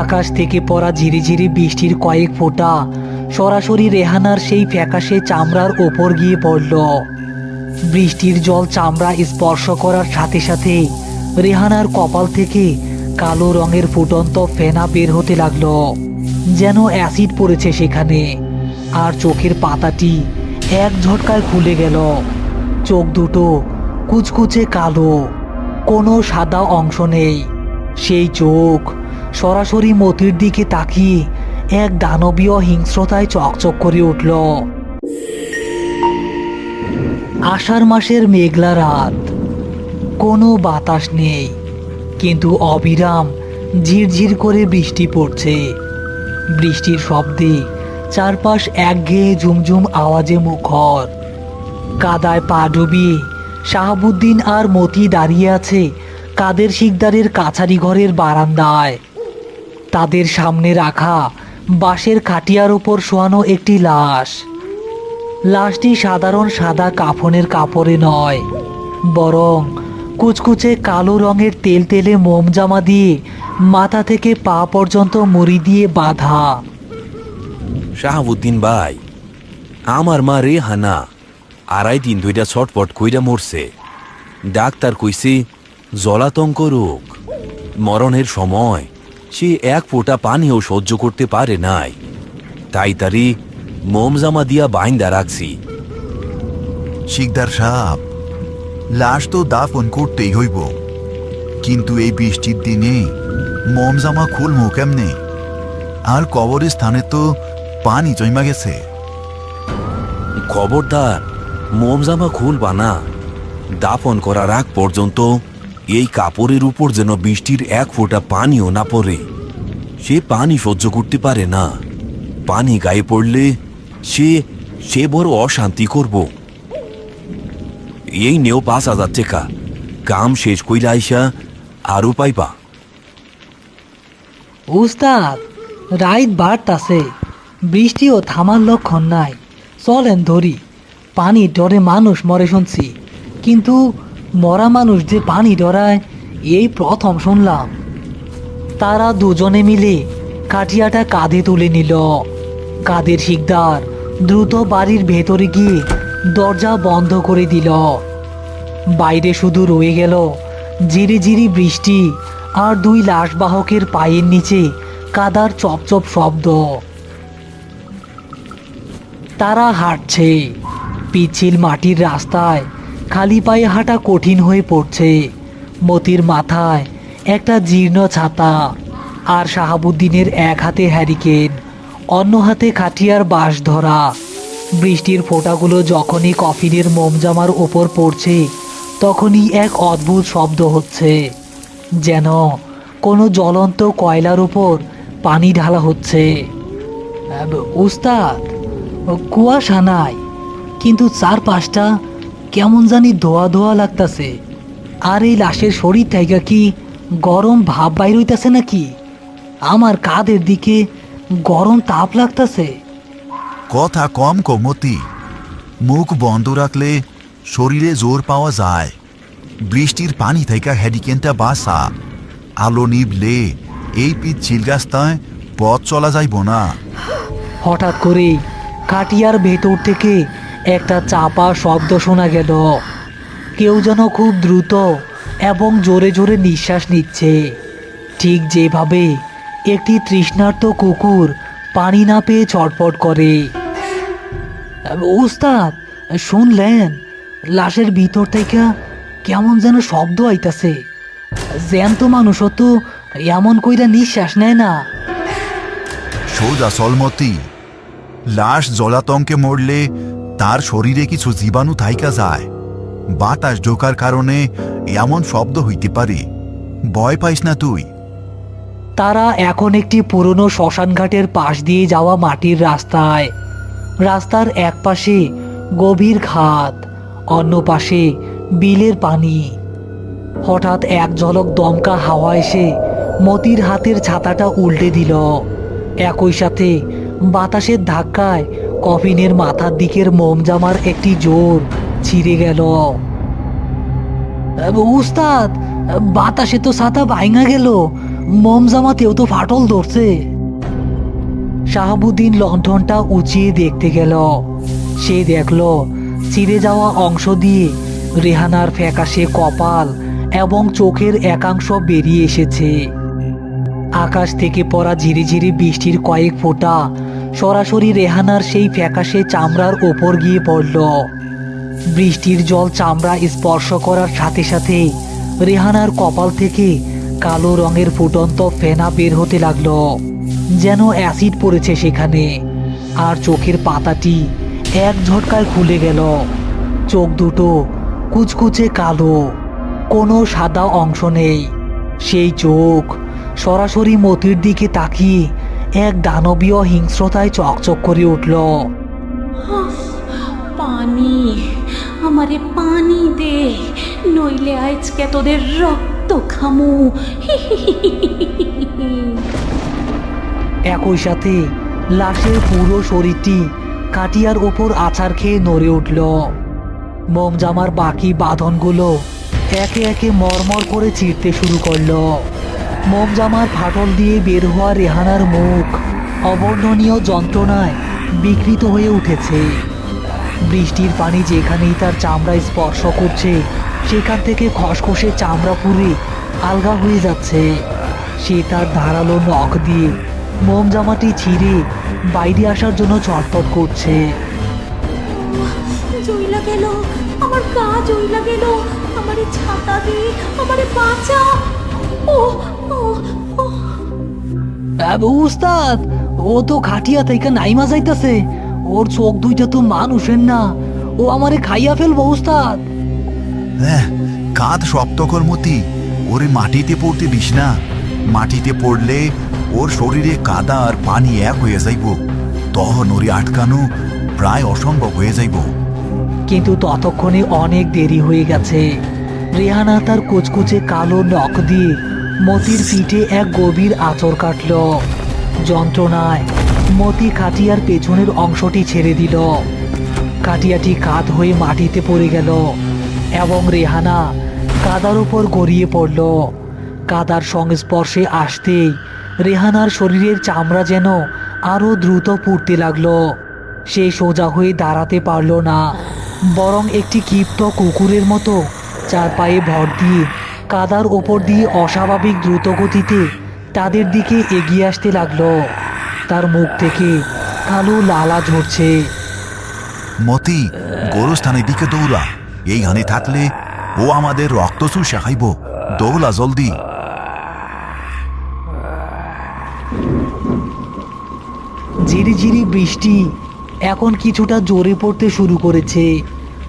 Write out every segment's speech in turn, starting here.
আকাশ থেকে পড়া ঝিরিঝিরি বৃষ্টির কয়েক ফোঁটা সরাসরি রেহানার সেই ফ্যাকাশে চামড়ার ওপর গিয়ে পড়ল। বৃষ্টির জল চামড়া স্পর্শ করার সাথে সাথে রেহানার কপাল থেকে কালো রঙের ফুটন্ত ফেনা বের হতে লাগলো, যেন অ্যাসিড পড়েছে সেখানে। আর চোখের পাতাটি এক ঝটকায় খুলে গেল। চোখ দুটো কুচকুচে কালো, কোনো সাদা অংশ নেই। সেই চোখ সরাসরি মতির দিকে তাকিয়ে এক দানবীয় হিংস্রতায় চকচক করে উঠল। আষাঢ় মাসের মেঘলা রাত, কোনো বাতাস নেই, কিন্তু অবিরাম ঝিরঝির করে বৃষ্টি পড়ছে। বৃষ্টির শব্দে চারপাশ একঘেয়ে ঝুমঝুম আওয়াজে মুখর। কাদায় পা ডুবিয়ে শাহাবুদ্দিন আর মতি দাঁড়িয়ে আছে কাদের শিকদারের কাছারি ঘরের বারান্দায়। তাদের সামনে রাখা বাঁশের খাটিয়ার উপর শোয়ানো একটি লাশ। লাশটি সাধারণ সাদা কাফনের কাপড়ে নয়, বরং কুচকুচে কালো রঙের তেলতেলে মোমজামা দিয়ে মাথা থেকে পা পর্যন্ত মুড়ি দিয়ে বাঁধা। শাহাবুদ্দিন ভাই, আমার মা রেহানা 2.5 দিন ধইরা ছটপট কইরা মরছে। ডাক্তার কইছে জলাতঙ্ক রোগ। মরণের সময় সে এক ফোঁটা পানিও সহ্য করতে পারে নাই, তাই তারি মোমজামা দিয়া বাইন্দা রাখছি। শিকদার সাহেব, লাশ তো দাফন করতেই হইব, কিন্তু এই বৃষ্টির দিনে মোমজামা খুলমু কেমনে? আর কবরের স্থানে তো পানি জমা গেছে। খবরদার মোমজামা খুলবা না। দাফন করার আগ পর্যন্ত এই কাপড়ের উপর যেন বৃষ্টির এক ফোঁটা পানিও না পড়ে। সে পানি সহ্য করতে পারে না। পানি গায়ে পড়লে সে বড় অশান্তি করব। এই নেও 5,000 টাকা, কাম শেষ কইরা আইসা আরো পাইবা। উস্তাদ, রাইত বাড়তাছে, বৃষ্টিও থামার লক্ষণ নাই। চলেন ধরি। পানি ডরে মানুষ মরে শুনছি, কিন্তু মরা মানুষ যে পানি ডরায় এই প্রথম শুনলাম। তারা দুজনে মিলে কাঠিয়াটা কাঁধে তুলে নিল। কাদের শিকদার দ্রুত বাড়ির ভেতরে গিয়ে দরজা বন্ধ করে দিল। বাইরে শুধু রয়ে গেল ঝিরিঝিরি বৃষ্টি আর 2 লাশবাহকের পায়ের নিচে কাদার চপচপ শব্দ। তারা হাঁটছে পিচ্ছিল মাটির রাস্তায়। খালি পায়ে হাঁটা কঠিন হয়ে পড়ছে। মতির মাথায় একটা জীর্ণ ছাতা, আর শাহাবুদ্দিনের এক হাতে হ্যারিকেন, অন্য হাতে খাটিয়ার বাঁশ ধরা। বৃষ্টির ফোঁটাগুলো যখনই কফিনের মোমজামার ওপর পড়ছে, তখনই এক অদ্ভুত শব্দ হচ্ছে, যেন কোনো জ্বলন্ত কয়লার উপর পানি ঢালা হচ্ছে। উস্তাদ, কুয়াশা নাই, কিন্তু চারপাশটা কেমন জানি ধোয়া ধোয়া লাগতাছে। আর এই লাশের শরীর থেকে কি গরম ভাব বাইর হইতাছে নাকি? আমার কাঁধের দিকে গরম তাপ লাগতাছে। কথা কম কমতি, মুখ বন্ধ রাখলে শরীরে জোর পাওয়া যায়। বৃষ্টির পানি থেকে হ্যারিকেনটা বাসা। আলো নিবলে এই পিচ্ছিল রাস্তায় পথ চলা যাইব না। হঠাৎ করে খাটিয়ার ভেতর থেকে একটা চাপা শব্দ শোনা গেল। কেউ যেন খুব দ্রুত এবং জোরে জোরে নিঃশ্বাস নিচ্ছে, ঠিক যেভাবে একটি তৃষ্ণার্ত কুকুর পানি না পেয়ে ছটফট করে। উস্তাদ, শুনলেন? লাশের ভিতর থেকে কেমন যেন শব্দ আইতাছে। জ্যান্ত মানুষও তো এমন কইরা নিঃশ্বাস নেয় না। সোজা সলমতি, লাশ জলাতঙ্কে মরলে তার শরীরে কিছু জীবাণু থাইকা যায়। বাতাস ঢোকার কারণে এমন শব্দ হইতে পারে। ভয় পাইস না তুই। তারা এখন একটি পুরনো শ্মশানঘাটের পাশ দিয়ে যাওয়া মাটির রাস্তায়। রাস্তার এক পাশে গভীর খাদ, অন্য পাশে বিলের পানি। হঠাৎ এক ঝলক দমকা হাওয়া এসে মতির হাতের ছাতাটা উল্টে দিল। একই সাথে বাতাসের ধাক্কায় কফিনের মাথার দিকের মোমজামার একটি জোর ছিঁড়ে গেল। উস্তাদ, বাতাসে তো ছাতা ভাঙা গেল, মোম জামাতেও তো ফাটল ধরছে। শাহাবুদ্দিন লণ্ঠনটা উঁচিয়ে দেখতে গেল। সে দেখল ছিঁড়ে যাওয়া অংশ দিয়ে রেহানার ফ্যাকাশে কপাল এবং চোখের একাংশ বেরিয়ে এসেছে। আকাশ থেকে পড়া ঝিরিঝিরি বৃষ্টির কয়েক ফোঁটা সরাসরি রেহানার সেই ফ্যাকাশে চামড়ার ওপর গিয়ে পড়ল। বৃষ্টির জল চামড়া স্পর্শ করার সাথে সাথে রেহানার কপাল থেকে কালো রঙের ফুটন্ত ফেনা বের হতে লাগলো, যেন অ্যাসিড পড়েছে সেখানে। আর চোখের পাতাটি এক ঝটকায় খুলে গেল। চোখ দুটো কুচকুচে কালো, কোনো সাদা অংশ নেই। সেই চোখ সরাসরি মতির দিকে তাকিয়ে এক দানবীয় হিংস্রতায় চকচক করে উঠল। পানি, আমারে পানি দে, নইলে আজকে তোদের রক্ত খামু। একই সাথে লাশের পুরো শরীরটি কাটিয়ার ওপর আছাড় খেয়ে নড়ে উঠল। মোমজামার বাকি বাঁধনগুলো একে একে মরমর করে ছিঁড়তে শুরু করলো। মোমজামার ফাটল দিয়ে বের হওয়া রেহানার মুখ অবর্ণনীয় যন্ত্রণায় বিকৃত হয়ে উঠেছে। বৃষ্টির পানি যেখানেই তার চামড়া স্পর্শ করছে সেখান থেকে খসখসে চামড়া পুড়ে আলগা হয়ে যাচ্ছে। সে তার ধারালো নখ দিয়ে মোমজামাটি ছিঁড়ে বাইরে আসার জন্য ছটফট করছে। জইলা গেল, আমার গা জইলা গেল, আমারে ছাতা দে, আমারে বাঁচা। ও ও ও উস্তাদ, ও তো খাটিয়া থেকে নাইমা যাইতাছে। ওর চোখ দুইটা তো মানুষের না, ও আমারে খাইয়া ফেলবো উস্তাদ। কাঁধ শক্ত কর মতি, ওরে মাটিতে পড়তে দিস না। মাটিতে পড়লে ওর শরীরে কাদা আর পানি এক হয়ে যাইব, তখন ওরে আটকানো প্রায় অসম্ভব হয়ে যাইব। কিন্তু ততক্ষণে অনেক দেরি হয়ে গেছে। রেহানা তার কুচকুচে কালো নখ দিয়ে মতির পিঠে এক গভীর আঁচড় কাটল। যন্ত্রণায় মতি খাটিয়ার পেছনের অংশটি ছেড়ে দিল। খাটিয়াটি কাত হয়ে মাটিতে পড়ে গেল এবং রেহানা কাদার উপর গড়িয়ে পড়ল। কাদার সংস্পর্শে আসতেই রেহানার শরীরের চামড়া যেন আরো দ্রুত পুড়তে লাগলো। সে সোজা হয়ে দাঁড়াতে পারল না, বরং একটি ক্ষিপ্ত কুকুরের মতো চার পায়ে ভর দিয়ে কাদার ওপর দিয়ে অস্বাভাবিক দ্রুত গতিতে তাদের দিকে এগিয়ে আসতে লাগলো। তার মুখ থেকে কালো লালা ঝরছে। মতি, গোরস্থানের দিকে দৌড়া, এইখানে থাকলে ও আমাদের রক্ত চুষে খাইব। দৌড়া জলদি। ঝিরিঝিরি বৃষ্টি এখন কিছুটা জোরে পড়তে শুরু করেছে।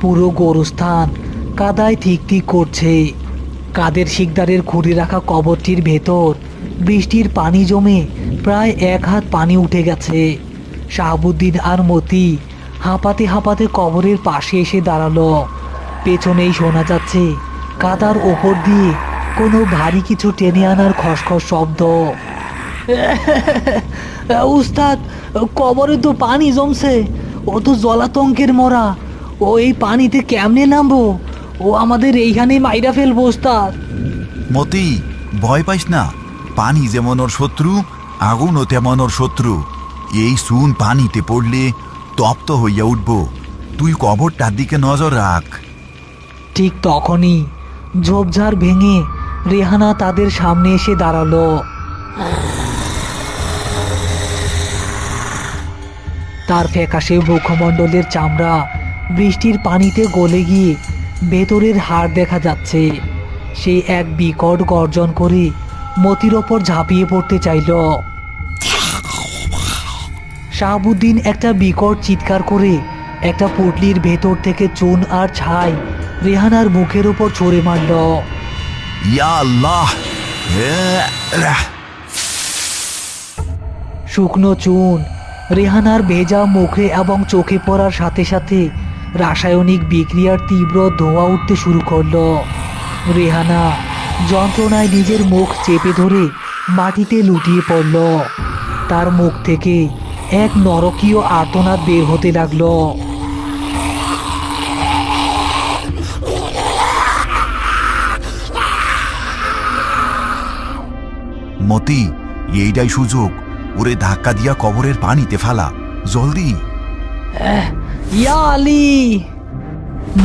পুরো গোরস্থান কাদায় ঠিক ঠিক করছে। কাদের শিকদারের খুঁড়ে রাখা কবরটির ভেতর বৃষ্টির পানি জমে প্রায় 1 হাত পানি উঠে গেছে। শাহাবুদ্দিন আর মতি হাঁপাতে হাঁপাতে কবরের পাশে এসে দাঁড়ালো। পেছনেই শোনা যাচ্ছে কাদার ওপর দিয়ে কোনো ভারী কিছু টেনে আনার খসখস শব্দ। উস্তাদ, কবরে তো পানি জমছে। ও তো জলাতঙ্কের মরা। ও এই পানিতে কেমনে নামবো? ও আমাদের এইখানে মাইরা ফেলবো উস্তাদ। মতি, ভয় পাইস না। পানি যেমন ওর শত্রু, আগুনও তেমন ওর শত্রু। এই সুন পানিতে পড়লে তপ্ত হইয়া উঠব। তুই কবরটার দিকে নজর রাখ। ঠিক তখনই ঝোপঝাড় ভেঙে রেহানা তাদের সামনে এসে দাঁড়ালো। তার ফ্যাকাশে মুখমণ্ডলের চামড়া বৃষ্টির পানিতে গলে গিয়ে ভেতরের হাড় দেখা যাচ্ছে। সে এক বিকট গর্জন করে মতির ওপর ঝাঁপিয়ে পড়তে চাইল। শাহাবুদ্দিন একটা বিকট চিৎকার করে একটা পুটলির ভেতর থেকে চুন আর ছাই রেহানার মুখের ওপর ছড়ে মারল। ইয়া আল্লাহ! শুকনো চুন রেহানার ভেজা মুখে এবং চোখে পড়ার সাথে সাথে রাসায়নিক বিক্রিয়ার তীব্র ধোঁয়া উঠতে শুরু করলো। রেহানা যন্ত্রণায় নিজের মুখ চেপে ধরে মাটিতে লুটিয়ে পড়ল। তার মুখ থেকে এক নরকীয় আর্তনাদ বের হতে লাগলো। মতি, এইটাই সুযোগ, ওরে ধাক্কা দিয়া কবরের পানিতে ফেলা, জলদি। ইয়া আলী!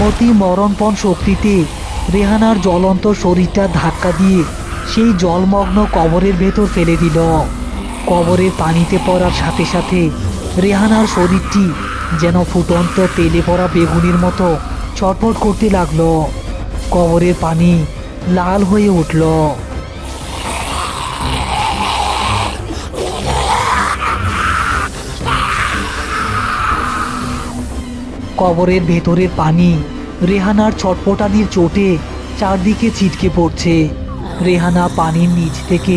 মতি মরণপণ শক্তিতে রেহানার জ্বলন্ত শরীরটা ধাক্কা দিয়ে সেই জলমগ্ন কবরের ভেতর ফেলে দিল। কবরের পানিতে পড়ার সাথে সাথে রেহানার শরীরটি যেন ফুটন্ত তেলে পড়া বেগুনের মতো ছটফট করতে লাগলো। কবরের পানি লাল হয়ে উঠল। কবরের ভেতরের পানি রেহানার ছটপটানির চোটে চারদিকে ছিটকে পড়ছে। রেহানা পানির নিচ থেকে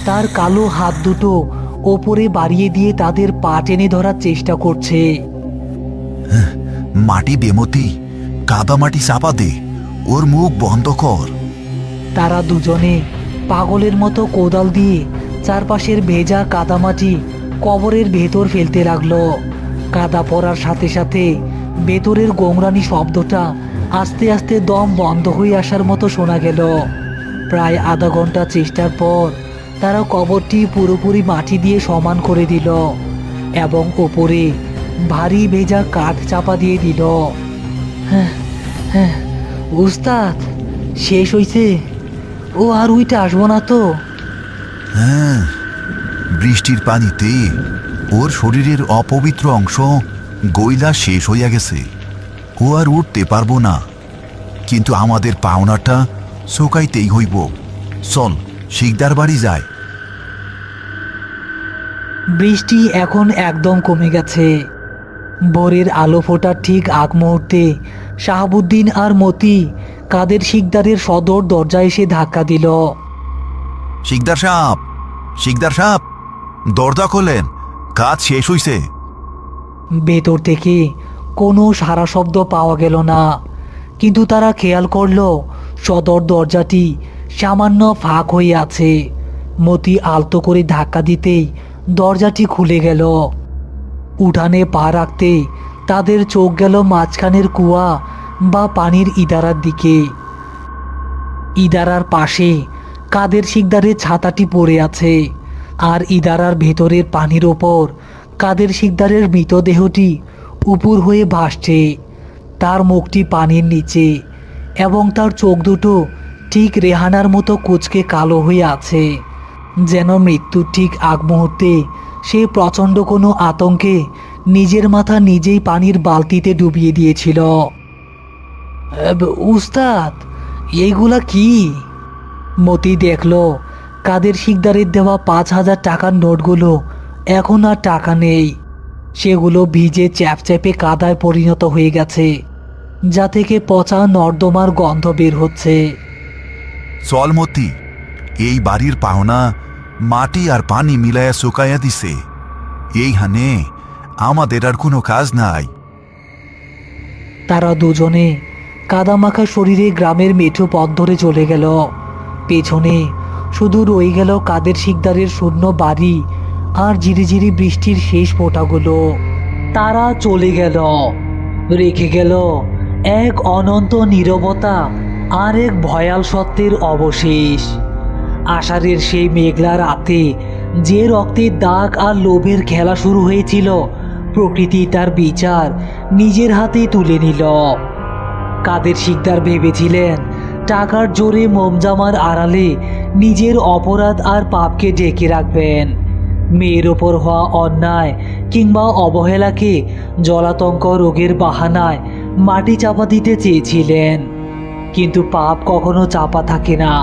তার কালো হাত দুটো ওপরে বাড়িয়ে দিয়ে তাদের পা টেনে ধরার চেষ্টা করছে। মাটি বেমতি, কাদা মাটি চাপা দে, ওর মুখ বন্ধ কর। তারা দুজনে পাগলের মতো কোদাল দিয়ে চারপাশের ভেজা কাদামাটি কবরের ভেতর ফেলতে লাগলো। কাদা পড়ার সাথে সাথে ভেতরের গোংরানি শব্দটা আস্তে আস্তে দম বন্ধ হয়ে আসার মতো শোনা গেল। প্রায় আধা ঘন্টা চেষ্টার পর তারা কবরটি পুরোপুরি মাটি দিয়ে সমান করে দিল এবং ওপরে ভারী ভেজা কাঠ চাপা দিয়ে দিল। হ্যাঁ, উস্তাদ, শেষ হইছে? ও আর উইটা আসবো না তো? হ্যাঁ, বৃষ্টির পানিতে ওর শরীরের অপবিত্র অংশ গইলা শেষ হইয়া গেছে, ও আর উঠতে পারবো না। কিন্তু আমাদের পাওনাটা চোকাইতেই হইব। চল, শিকদার বাড়ি যায়। বৃষ্টি এখন একদম কমে গেছে। ভোরের আলো ফোটার ঠিক আগ মুহূর্তে শাহাবুদ্দিন আর মতি কাদের শিকদারের সদর দরজায় এসে ধাক্কা দিল। শিকদার সাহেব, শিকদার সাহেব, দরজা খোলেন, কাজ শেষ হইছে। ভেতর থেকে কোনো সারা শব্দ পাওয়া গেল না, কিন্তু তারা খেয়াল করল সদর দরজাটি সামান্য ফাঁক হয়ে আছে। মতি আলতো করে ধাক্কা দিতেই দরজাটি খুলে গেল। উঠানে পা রাখতে তাদের চোখ গেল মাঝখানের কুয়া বা পানির ইদারার দিকে। ইদারার পাশে কাদের শিকদারের ছাতাটি পড়ে আছে, আর ইদারার ভেতরের পানির ওপর কাদের শিকদারের মৃতদেহটি উপর হয়ে ভাসছে। তার মুখটি পানির নিচে এবং তার চোখ দুটো ঠিক রেহানার মতো কুঁচকে কালো হয়ে আছে, যেন মৃত্যুর ঠিক আগ মুহূর্তে সে প্রচণ্ড কোনো আতঙ্কে নিজের মাথা নিজেই পানির বালতিতে ডুবিয়ে দিয়েছিল। উস্তাদ, এইগুলা কি? মতি দেখল কাদের শিকদারের দেওয়া 5,000 টাকার নোটগুলো এখন আর টাকা নেই। সেগুলো ভিজে চ্যাপচ্যাপে কাদায় পরিণত হয়ে গেছে, যা থেকে পচা নর্দমার গন্ধ বের হচ্ছে। চল মতি, এই বাড়ির পাওনা মাটি আর পানি মিলাইয়া শুকাইয়া দিছে। এইখানে আমাদের আর কোনো কাজ নাই। তারা দুজনে কাদামাখা শরীরে গ্রামের মেঠো পথ ধরে চলে গেল। পেছনে শুধু রয়ে গেল কাদের শিকদারের শূন্য বাড়ি আর ঝিরিঝিরি বৃষ্টির শেষ ফোঁটাগুলো। তারা চলে গেল, রেখে গেল এক অনন্ত নীরবতা আর এক ভয়াল সত্যের অবশেষ। আষাঢ়ের সেই মেঘলা রাতে যে রক্তের দাগ আর লোভের খেলা শুরু হয়েছিল, প্রকৃতি তার বিচার নিজের হাতে তুলে নিল। কাদের শিকদার ভেবেছিলেন টাকার জোরে মোমজামার আড়ালে নিজের অপরাধ আর পাপকে ঢেকে রাখবেন। মেয়ের ওপর হওয়া অন্যায় কিংবা অবহেলাকে জলাতঙ্ক রোগের বাহানায় মাটি চাপা দিতে চেয়েছিলেন। কিন্তু পাপ কখনো চাপা থাকে না।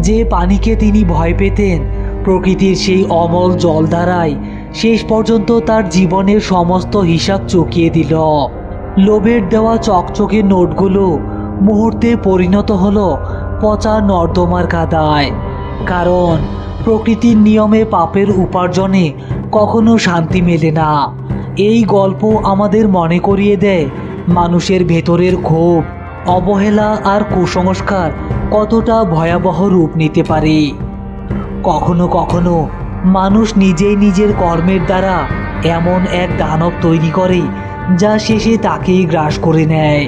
যে পানিকে তিনি ভয় পেতেন, প্রকৃতির সেই অমল জলধারায় শেষ পর্যন্ত তার জীবনের সমস্ত হিসাব চুকিয়ে দিল। লোভের দেওয়া চকচকে নোটগুলো মুহূর্তে পরিণত হলো পচা নর্দমার কাদায়। কারণ প্রকৃতির নিয়মে পাপের উপার্জনে কখনো শান্তি মেলে না। এই গল্প আমাদের মনে করিয়ে দেয় মানুষের ভেতরের ক্ষোভ, অবহেলা আর কুসংস্কার কতটা ভয়াবহ রূপ নিতে পারে। কখনো কখনো মানুষ নিজেই নিজের কর্মের দ্বারা এমন এক দানব তৈরি করে যা শেষে তাকেই গ্রাস করে নেয়।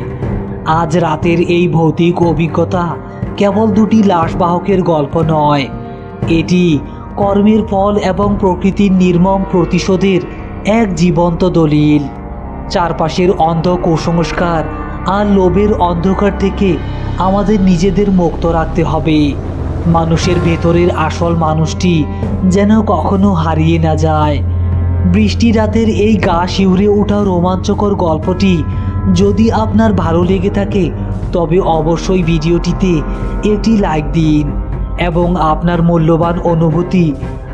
আজ রাতের এই ভৌতিক অভিজ্ঞতা কেবল দুটি লাশবাহকের গল্প নয়, এটি কর্মের ফল এবং প্রকৃতির নির্মম প্রতিশোধের এক জীবন্ত দলিল। চারপাশের অন্ধ কুসংস্কার আর লোভের অন্ধকার থেকে আমাদের নিজেদের মুক্ত রাখতে হবে। মানুষের ভেতরের আসল মানুষটি যেন কখনো হারিয়ে না যায়। বৃষ্টি রাতের এই গা শিউরে ওঠা রোমাঞ্চকর গল্পটি যদি আপনার ভালো লেগে থাকে তবে অবশ্যই ভিডিওটিতে একটি লাইক দিন এবং আপনার মূল্যবান অনুভূতি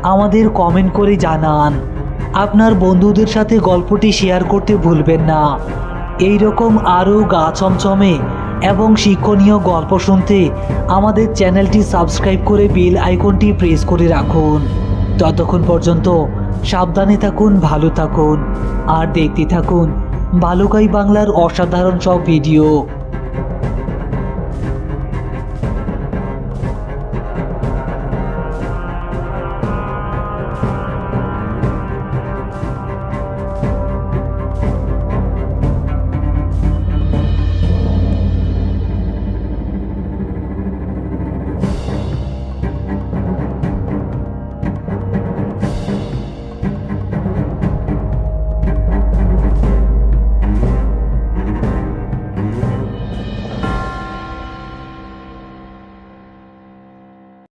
আমাদের কমেন্ট করে জানান। আপনার বন্ধুদের সাথে গল্পটি শেয়ার করতে ভুলবেন না। এই রকম আরও গা ছমছমে এবং শিক্ষণীয় গল্প শুনতে আমাদের চ্যানেলটি সাবস্ক্রাইব করে বেল আইকনটি প্রেস করে রাখুন। ততক্ষণ পর্যন্ত সাবধানে থাকুন, ভালো থাকুন আর দেখতে থাকুন ভালুকাই বাংলার অসাধারণ সব ভিডিও।